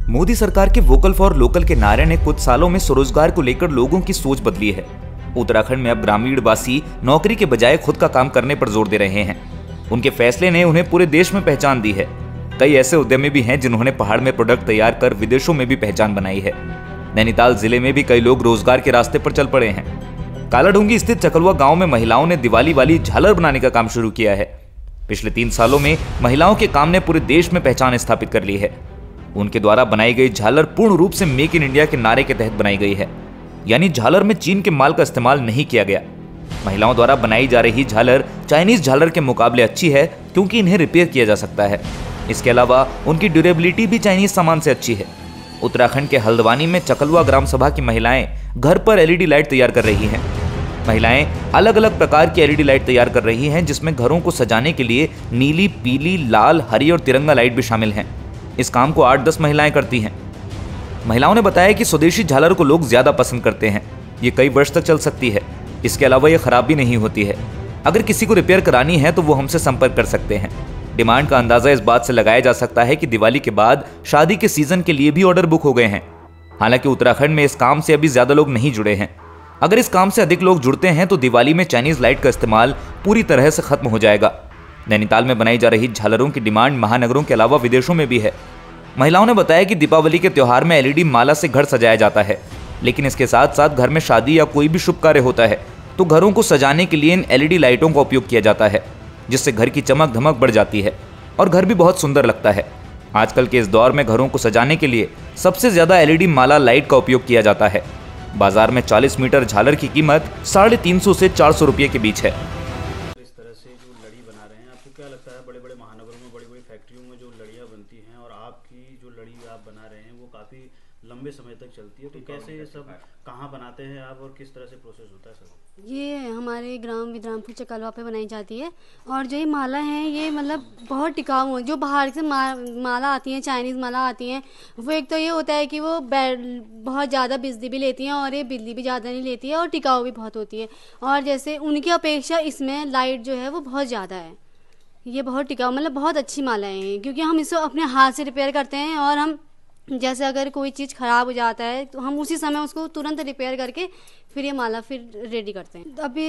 मोदी सरकार के vocal for local के नारे ने कुछ सालों में स्वरोजगार को लेकर लोगों की सोच बदली है। उत्तराखंड में अब ग्रामीण वासी नौकरी के बजाय खुद का काम करने पर जोर दे रहे हैं। उनके फैसले ने उन्हें पूरे देश में पहचान दी है। कई ऐसे उद्यमी भी हैं जिन्होंने पहाड़ में प्रोडक्ट तैयार कर विदेशों में भी पहचान बनाई है। नैनीताल जिले में भी कई लोग रोजगार के रास्ते पर चल पड़े हैं। कालाढूंगी स्थित चकलुआ गांव में महिलाओं ने दिवाली वाली झालर बनाने का काम शुरू किया है। पिछले 3 सालों में महिलाओं के काम ने पूरे देश में पहचान स्थापित कर ली है। उनके द्वारा बनाई गई झालर पूर्ण रूप से मेक इन इंडिया के नारे के तहत बनाई गई है, यानी झालर में चीन के माल का इस्तेमाल नहीं किया गया। महिलाओं द्वारा बनाई जा रही झालर चाइनीज झालर के मुकाबले अच्छी है क्योंकि इन्हें रिपेयर किया जा सकता है। इसके अलावा उनकी ड्यूरेबिलिटी भी चाइनीज सामान से अच्छी है। उत्तराखंड के हल्द्वानी में चकलुआ ग्राम सभा की महिलाएं घर पर एलईडी लाइट तैयार कर रही हैं। महिलाएं अलग अलग प्रकार की एलईडी लाइट तैयार कर रही हैं, जिसमें घरों को सजाने के लिए नीली, पीली, लाल, हरी और तिरंगा लाइट भी शामिल हैं। इस काम को 8-10 महिलाएं करती हैं। महिलाओं ने बताया कि स्वदेशी झालर को लोग ज्यादा पसंद करते हैं। ये कई वर्ष तक चल सकती है। इसके अलावा ये खराब भी नहीं होती है। अगर किसी को रिपेयर करानी है तो वो हमसे संपर्क कर सकते हैं। डिमांड का अंदाजा इस बात से लगाया जा सकता है कि दिवाली के बाद शादी के सीजन के लिए भी ऑर्डर बुक हो गए हैं। हालांकि उत्तराखंड में इस काम से अभी ज्यादा लोग नहीं जुड़े हैं। अगर इस काम से अधिक लोग जुड़ते हैं तो दिवाली में चाइनीज लाइट का इस्तेमाल पूरी तरह से खत्म हो जाएगा। नैनीताल में बनाई जा रही झालरों की डिमांड महानगरों के अलावा विदेशों में भी है। महिलाओं ने बताया कि दीपावली के त्योहार में एलईडी माला से घर सजाया जाता है, लेकिन इसके साथ साथ घर में शादी या कोई भी शुभ कार्य होता है तो घरों को सजाने के लिए इन एलईडी लाइटों का उपयोग किया जाता है, जिससे घर की चमक धमक बढ़ जाती है और घर भी बहुत सुंदर लगता है। आजकल के इस दौर में घरों को सजाने के लिए सबसे ज्यादा एलईडी माला लाइट का उपयोग किया जाता है। बाजार में 40 मीटर झालर की कीमत 350 से 400 रुपये के बीच है। इस तरह से जो लड़ी बना रहे हैं, आपको क्या लगता है बड़े बड़े महानगरों में, बड़ी बड़ी फैक्ट्रियों में जो लड़ियाँ बनती हैं और आपकी जो लड़ी आप बना रहे हैं वो काफ़ी लंबे समय तक चलती है, तो कैसे ये सब कहाँ बनाते हैं आप और किस तरह से प्रोसेस होता है सब? ये हमारे ग्राम विद्रामपुर चकलवा पे बनाई जाती है। और जो ये माला है ये मतलब बहुत टिकाऊ है। जो बाहर से माला आती है, चाइनीज़ माला आती हैं, वो एक तो ये होता है कि वो बहुत ज़्यादा बिजली भी लेती हैं और ये बिजली भी ज़्यादा नहीं लेती है और टिकाऊ भी बहुत होती है। और जैसे उनकी अपेक्षा इसमें लाइट जो है वो बहुत ज़्यादा है। ये बहुत टिकाऊ मतलब बहुत अच्छी मालाएँ हैं, क्योंकि हम इसको अपने हाथ से रिपेयर करते हैं और हम जैसे अगर कोई चीज़ ख़राब हो जाता है तो हम उसी समय उसको तुरंत रिपेयर करके फिर ये माला फिर रेडी करते हैं। अभी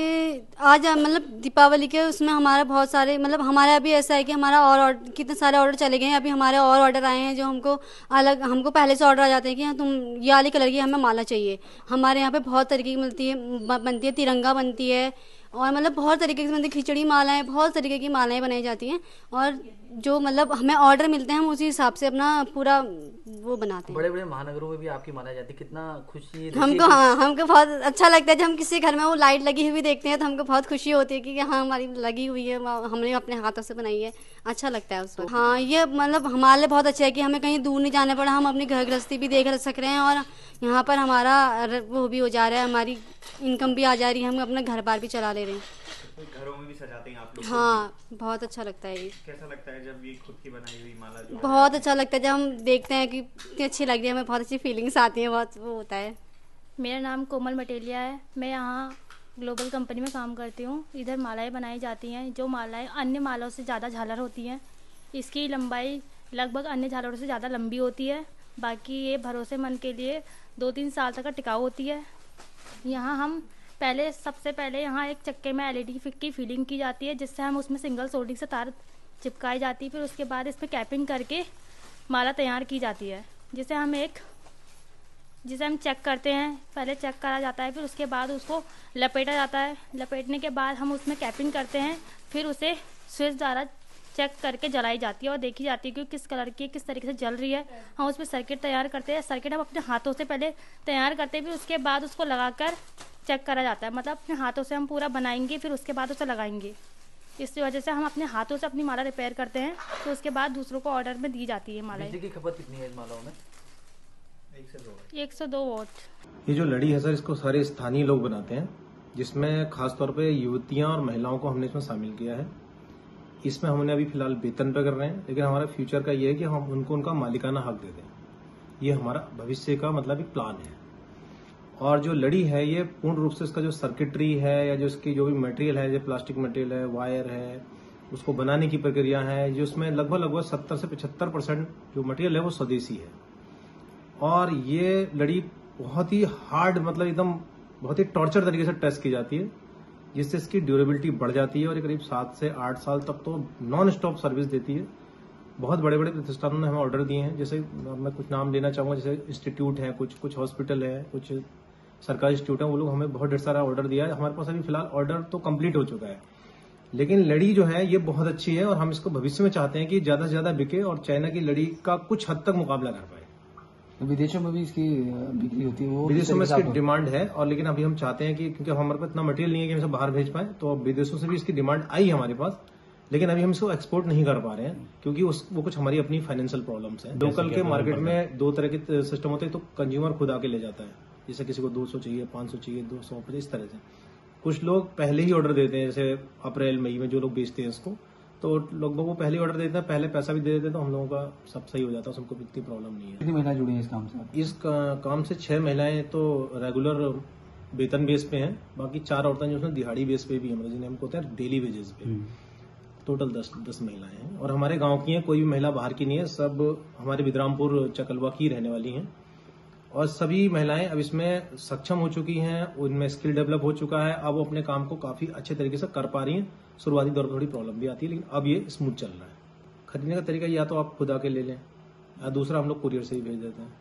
आज मतलब दीपावली के उसमें हमारा बहुत सारे मतलब हमारा अभी ऐसा है कि हमारा और कितने सारे ऑर्डर चले गए हैं। अभी हमारे और ऑर्डर आए हैं जो हमको पहले से ऑर्डर आ जाते हैं कि हाँ तुम ये वाली कलर की हमें माला चाहिए। हमारे यहाँ पे बहुत तरीके की बनती है, तिरंगा बनती है और मतलब बहुत तरीके की बनती है, खिचड़ी मालाएं, बहुत तरीके की मालाएं बनाई जाती हैं। और जो मतलब हमें ऑर्डर मिलते हैं हम उसी हिसाब से अपना पूरा वो बनाते हैं। बड़े बड़े महानगरों में भी आपकी माला जाती है, कितना खुशी हमको हमको बहुत अच्छा लगता है। जब हम किसी घर में वो लाइट लगी हुई देखते हैं तो हमको बहुत खुशी होती है कि हाँ हमारी लगी हुई है, हमने अपने हाथों से बनाई है। अच्छा लगता है उसको। हाँ ये मतलब हमारे लिए बहुत अच्छा है कि हमें कहीं दूर नहीं जाना पड़ा, हम अपनी घर गृहस्थी भी देख सक रहे हैं और यहाँ पर हमारा वो भी हो जा रहा है, हमारी इनकम भी आ जा रही है, हम अपना घर बार भी चला ले रहे हैं। घरों में भी सजाते हैं आप लोग? हाँ बहुत अच्छा लगता है ये। कैसा लगता है जब ये खुद की बनाई हुई माला जो बहुत अच्छा लगता है जब हम देखते हैं कि इतनी अच्छी लग रही है, हमें बहुत अच्छी फीलिंग्स आती हैं, बहुत वो होता है। मेरा नाम कोमल मटेलिया है। मैं यहाँ ग्लोबल कंपनी में काम करती हूँ। इधर मालाएं बनाई जाती हैं, जो मालाएं अन्य मालाओं से ज़्यादा झालर होती हैं। इसकी लंबाई लगभग अन्य झालरों से ज़्यादा लंबी होती है। बाकी ये भरोसेमंद के लिए 2-3 साल तक टिकाऊ होती है। यहाँ हम सबसे पहले यहाँ एक चक्के में एलईडी की फीलिंग की जाती है, जिससे हम उसमें सिंगल सोल्डिंग से तार चिपकाई जाती है। फिर उसके बाद इस पर कैपिंग करके माला तैयार की जाती है, जिसे हम चेक करते हैं। पहले चेक करा जाता है, फिर उसके बाद उसको लपेटा जाता है। लपेटने के बाद हम उसमें कैपिंग करते हैं, फिर उसे स्विच द्वारा चेक करके जलाई जाती है और देखी जाती है कि किस कलर की किस तरीके से जल रही है। हम उस पर सर्किट तैयार करते हैं। सर्किट हम अपने हाथों से पहले तैयार करते हैं, फिर उसके बाद उसको लगाकर चेक करा जाता है। मतलब अपने हाथों से हम पूरा बनाएंगे, फिर उसके बाद उसे लगाएंगे। इस वजह से हम अपने हाथों से अपनी माला रिपेयर करते हैं, तो उसके बाद दूसरों को ऑर्डर में दी जाती है माला। बिजली की खपत कितनी है इस मालाओं में? 102 वोट। ये जो लड़ी है सर, इसको सारे स्थानीय लोग बनाते हैं, जिसमें खासतौर पे युवतियां और महिलाओं को हमने इसमें शामिल किया है। इसमें हमने अभी फिलहाल वेतन पे कर रहे हैं, लेकिन हमारा फ्यूचर का ये है कि हम उनको उनका मालिकाना हक दे दें। ये हमारा भविष्य का मतलब एक प्लान है। और जो लड़ी है ये पूर्ण रूप से इसका जो सर्किटरी है या जो इसकी जो भी मटेरियल है, जो प्लास्टिक मटेरियल है, वायर है, उसको बनाने की प्रक्रिया है, जो उसमें लगभग 70 से 75% जो मटेरियल है वो स्वदेशी है। और ये लड़ी बहुत ही हार्ड, मतलब एकदम बहुत ही टॉर्चर तरीके से टेस्ट की जाती है, जिससे इसकी ड्यूरेबिलिटी बढ़ जाती है और ये करीब 7 से 8 साल तक तो नॉन स्टॉप सर्विस देती है। बहुत बड़े बड़े प्रतिष्ठानों ने हमें ऑर्डर दिए हैं, जैसे मैं कुछ नाम लेना चाहूंगा, जैसे इंस्टीट्यूट है, कुछ हॉस्पिटल है, कुछ सरकारी इंस्टीट्यूट है, वो लोग हमें बहुत ढेर सारा ऑर्डर दिया है। हमारे पास अभी फिलहाल ऑर्डर तो कंप्लीट हो चुका है, लेकिन लड़ी जो है ये बहुत अच्छी है और हम इसको भविष्य में चाहते हैं कि ज्यादा से ज्यादा बिके और चाइना की लड़ी का कुछ हद तक मुकाबला कर पाए। विदेशों में भी इसकी बिक्री होती है, वो विदेशों में इसकी डिमांड है, और लेकिन अभी हम चाहते हैं कि क्योंकि हमारे पास इतना मटेरियल नहीं है कि हम इसे बाहर भेज पाए, तो अब विदेशों से भी इसकी डिमांड आई हमारे पास, लेकिन अभी हम इसको एक्सपोर्ट नहीं कर पा रहे हैं क्योंकि वो कुछ हमारी अपनी फाइनेंशियल प्रॉब्लम्स हैं। लोकल के मार्केट में 2 तरह के सिस्टम होते हैं, तो कंज्यूमर खुद आके ले जाता है, जैसे किसी को 200 चाहिए, 500 चाहिए, 250, इस तरह से। कुछ लोग पहले ही ऑर्डर देते हैं, जैसे अप्रैल मई में जो लोग बेचते हैं इसको, तो लोग वो पहले ऑर्डर देते हैं, पहले पैसा भी दे देते हैं, तो हम लोगों का सब सही हो जाता है, सबको इतनी प्रॉब्लम नहीं है। कितनी महिलाएं जुड़ी हैं इस काम से? इस काम से 6 महिलाएं तो रेगुलर वेतन बेस पे हैं, बाकी 4 औरतें जो उसमें दिहाड़ी बेस पे भी हैं, जिन्हें हम कहते हैं डेली वेजेस पे। टोटल 10 महिलाएं हैं और हमारे गांव की हैं, कोई भी महिला बाहर की नहीं है, सब हमारे बिद्रामपुर चकलवा की रहने वाली हैं और सभी महिलाएं अब इसमें सक्षम हो चुकी हैं, उनमें स्किल डेवलप हो चुका है, अब वो अपने काम को काफी अच्छे तरीके से कर पा रही हैं। शुरुआती दौर पर थोड़ी प्रॉब्लम भी आती है, लेकिन अब ये स्मूथ चल रहा है। खरीदने का तरीका या तो आप खुद आके ले लें, या दूसरा हम लोग कुरियर से ही भेज देते हैं।